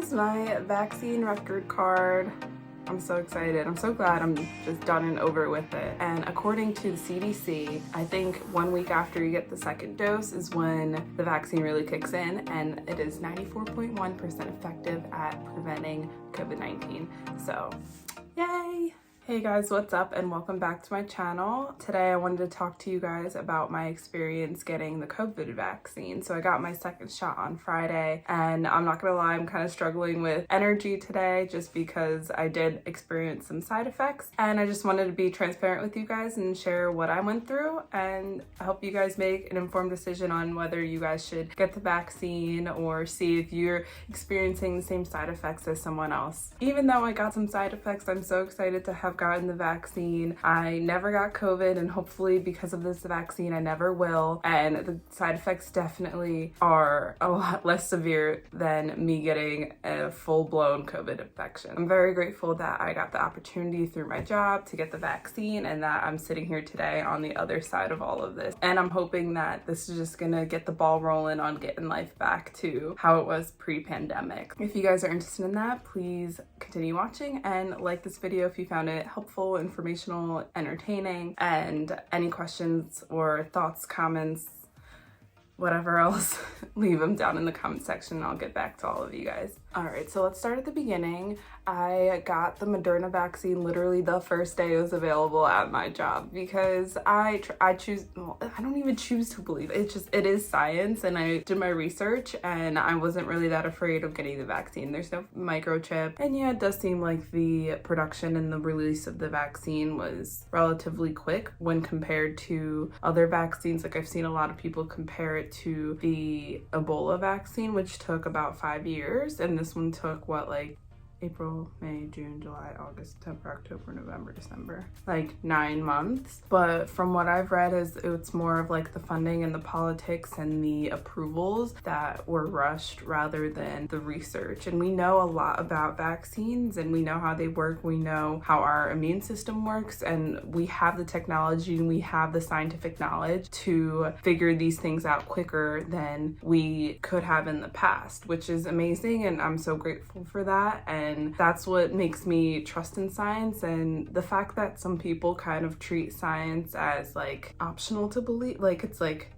guys, my vaccine record card. I'm so excited. I'm so glad I'm just done and over with it. And according to the CDC, I think 1 week after you get the second dose is when the vaccine really kicks in, and it is 94.1% effective at preventing COVID-19. So, yay! Hey guys, what's up and welcome back to my channel. Today I wanted to talk to you guys about my experience getting the COVID vaccine. So I got my second shot on Friday, and I'm not gonna lie, I'm kind of struggling with energy today just because I did experience some side effects, and I just wanted to be transparent with you guys and share what I went through and help you guys make an informed decision on whether you guys should get the vaccine or see if you're experiencing the same side effects as someone else. Even though I got some side effects, I'm so excited to have gotten the vaccine. I never got COVID, and hopefully because of this vaccine I never will, and the side effects definitely are a lot less severe than me getting a full-blown COVID infection. I'm very grateful that I got the opportunity through my job to get the vaccine and that I'm sitting here today on the other side of all of this, and I'm hoping that this is just gonna get the ball rolling on getting life back to how it was pre-pandemic. If you guys are interested in that, please continue watching and like this video if you found it helpful, informational, entertaining, and any questions or thoughts, comments, whatever else, leave them down in the comment section and I'll get back to all of you guys. All right, so let's start at the beginning. I got the Moderna vaccine literally the first day it was available at my job because I don't even choose to believe it. It is science, and I did my research and I wasn't really that afraid of getting the vaccine. There's no microchip, and yeah, it does seem like the production and the release of the vaccine was relatively quick when compared to other vaccines. Like I've seen a lot of people compare it to the Ebola vaccine, which took about 5 years, and this one took like April, May, June, July, August, September, October, November, December, like 9 months. But from what I've read is it's more of like the funding and the politics and the approvals that were rushed rather than the research. And we know a lot about vaccines and we know how they work. We know how our immune system works, and we have the technology and we have the scientific knowledge to figure these things out quicker than we could have in the past, which is amazing, and I'm so grateful for that. And that's what makes me trust in science, and the fact that some people kind of treat science as like optional to believe, like it's like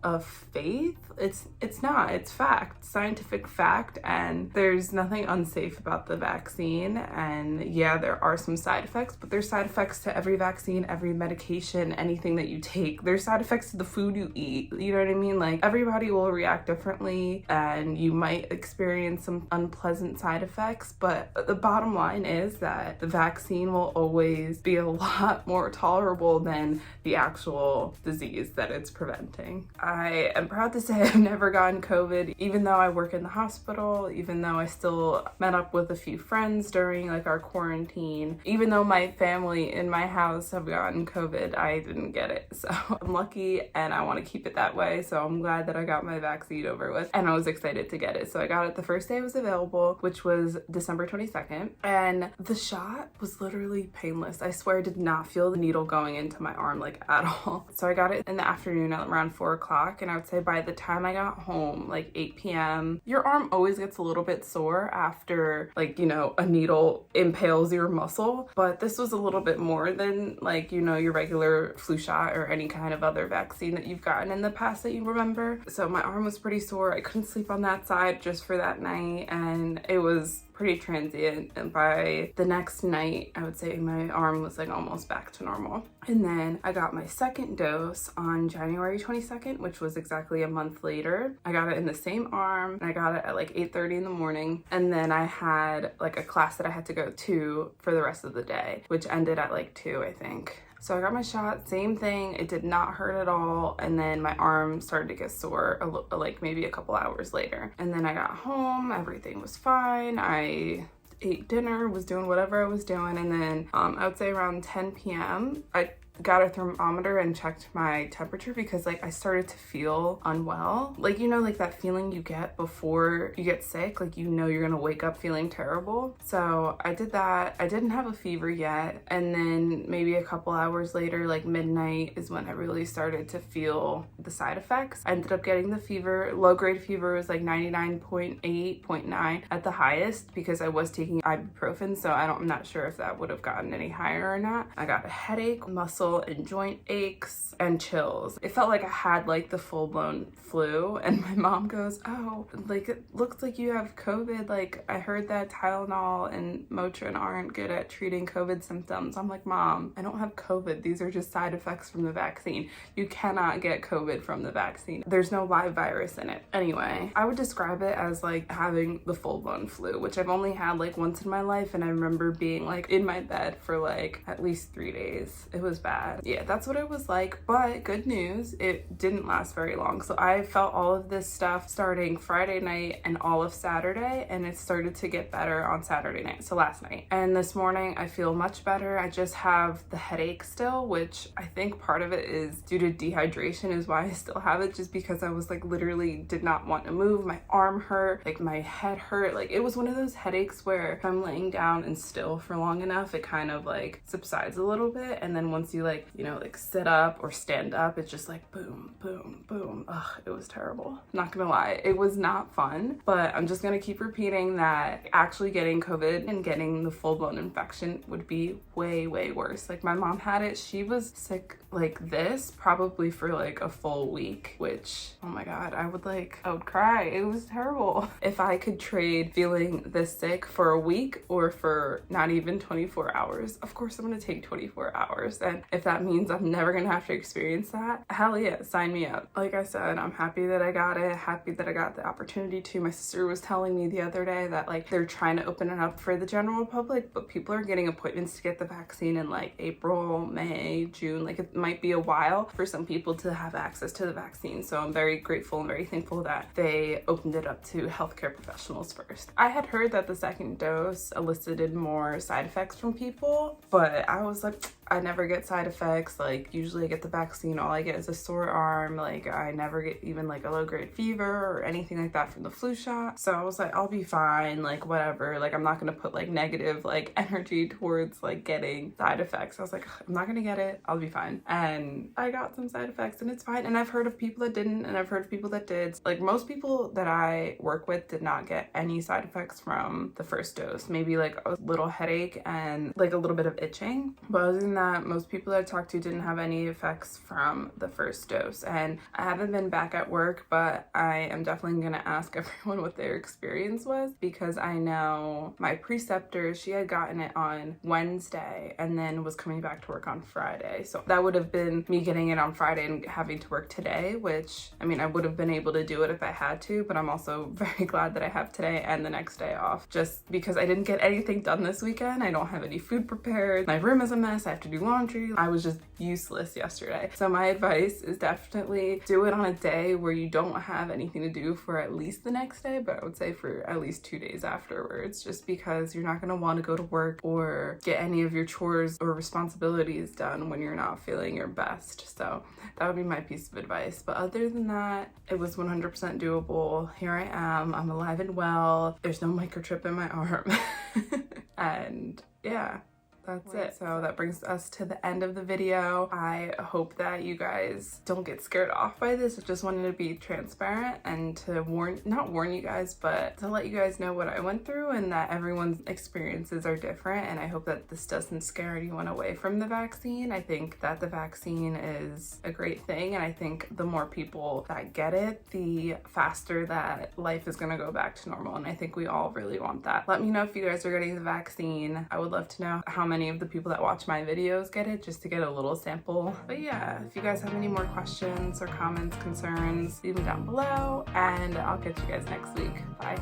a faith. It's not, it's fact, scientific fact, and there's nothing unsafe about the vaccine. And yeah, there are some side effects, but there's side effects to every vaccine, every medication, anything that you take. There's side effects to the food you eat, you know what I mean? Like everybody will react differently and you might experience some unpleasant side effects, but the bottom line is that the vaccine will always be a lot more tolerable than the actual disease that it's preventing. I am proud to say I've never gotten COVID, even though I work in the hospital, even though I still met up with a few friends during like our quarantine, even though my family in my house have gotten COVID, I didn't get it. So I'm lucky and I want to keep it that way. So I'm glad that I got my vaccine over with, and I was excited to get it. So I got it the first day it was available, which was December 22nd, and the shot was literally painless. I swear I did not feel the needle going into my arm like at all. So I got it in the afternoon at around 4 o'clock. And I would say by the time I got home, like 8 p.m., your arm always gets a little bit sore after, like, you know, a needle impales your muscle. But this was a little bit more than like, you know, your regular flu shot or any kind of other vaccine that you've gotten in the past that you remember. So my arm was pretty sore. I couldn't sleep on that side just for that night, and it was pretty transient, and by the next night I would say my arm was like almost back to normal. And then I got my second dose on January 22nd, which was exactly a month later. I got it in the same arm, and I got it at like 8:30 in the morning, and then I had like a class that I had to go to for the rest of the day, which ended at like 2, I think. So I got my shot, same thing, it did not hurt at all, and then my arm started to get sore like maybe a couple hours later. And then I got home, everything was fine, I ate dinner, was doing whatever I was doing, and then I would say around 10 p.m. I got a thermometer and checked my temperature because like I started to feel unwell. Like, you know, like that feeling you get before you get sick, like you know you're gonna wake up feeling terrible. So I did that. I didn't have a fever yet, and then maybe a couple hours later, like midnight, is when I really started to feel the side effects. I ended up getting the fever. Low grade fever was like 99.8, 0.9 at the highest because I was taking ibuprofen, so I'm not sure if that would have gotten any higher or not. I got a headache, muscle and joint aches, and chills. It felt like I had like the full-blown flu, and my mom goes, oh, like it looks like you have COVID. Like I heard that Tylenol and Motrin aren't good at treating COVID symptoms. I'm like, Mom, I don't have COVID. These are just side effects from the vaccine. You cannot get COVID from the vaccine. There's no live virus in it. Anyway, I would describe it as like having the full-blown flu, which I've only had like once in my life, and I remember being like in my bed for like at least 3 days. It was bad. Yeah, that's what it was like, but good news, it didn't last very long. So I felt all of this stuff starting Friday night and all of Saturday, and it started to get better on Saturday night, so last night. And this morning I feel much better. I just have the headache still, which I think part of it is due to dehydration is why I still have it, just because I was like literally did not want to move. My arm hurt, like my head hurt. Like it was one of those headaches where if I'm laying down and still for long enough, it kind of like subsides a little bit, and then once you like, you know, like sit up or stand up, it's just like boom, boom, boom. Ugh, it was terrible. Not gonna lie, it was not fun, but I'm just gonna keep repeating that actually getting COVID and getting the full-blown infection would be way, way worse. Like my mom had it, she was sick like this probably for like a full week, which, oh my God, I would cry. It was terrible. If I could trade feeling this sick for a week or for not even 24 hours, of course I'm gonna take 24 hours. And if that means I'm never gonna have to experience that, hell yeah, sign me up. Like I said, I'm happy that I got it, happy that I got the opportunity to. My sister was telling me the other day that like they're trying to open it up for the general public, but people are getting appointments to get the vaccine in like April, May, June. Like it might be a while for some people to have access to the vaccine. So I'm very grateful and very thankful that they opened it up to healthcare professionals first. I had heard that the second dose elicited more side effects from people, but I was like, I never get side effects. Like usually I get the vaccine, all I get is a sore arm. Like I never get even like a low grade fever or anything like that from the flu shot. So I was like, I'll be fine, like whatever. Like I'm not gonna put like negative like energy towards like getting side effects. I was like, I'm not gonna get it, I'll be fine. And I got some side effects and it's fine. And I've heard of people that didn't, and I've heard of people that did. Like most people that I work with did not get any side effects from the first dose. Maybe like a little headache and like a little bit of itching, but other than that, most people that I talked to didn't have any effects from the first dose. And I haven't been back at work, but I am definitely gonna ask everyone what their experience was, because I know my preceptor, she had gotten it on Wednesday and then was coming back to work on Friday. So that would have been me getting it on Friday and having to work today, which I mean, I would have been able to do it if I had to, but I'm also very glad that I have today and the next day off, just because I didn't get anything done this weekend. I don't have any food prepared. My room is a mess. I have to do laundry. I was just useless yesterday. So my advice is definitely do it on a day where you don't have anything to do for at least the next day, but I would say for at least 2 days afterwards, just because you're not going to want to go to work or get any of your chores or responsibilities done when you're not feeling your best. So that would be my piece of advice. But other than that, it was 100% doable. Here I am. I'm alive and well. There's no microchip in my arm. And yeah. That's it. So that brings us to the end of the video. I hope that you guys don't get scared off by this. I just wanted to be transparent and to not warn you guys, but to let you guys know what I went through and that everyone's experiences are different. And I hope that this doesn't scare anyone away from the vaccine. I think that the vaccine is a great thing. And I think the more people that get it, the faster that life is going to go back to normal. And I think we all really want that. Let me know if you guys are getting the vaccine. I would love to know how many of the people that watch my videos get it, just to get a little sample. But yeah, if you guys have any more questions or comments, concerns, leave them down below, and I'll catch you guys next week. Bye.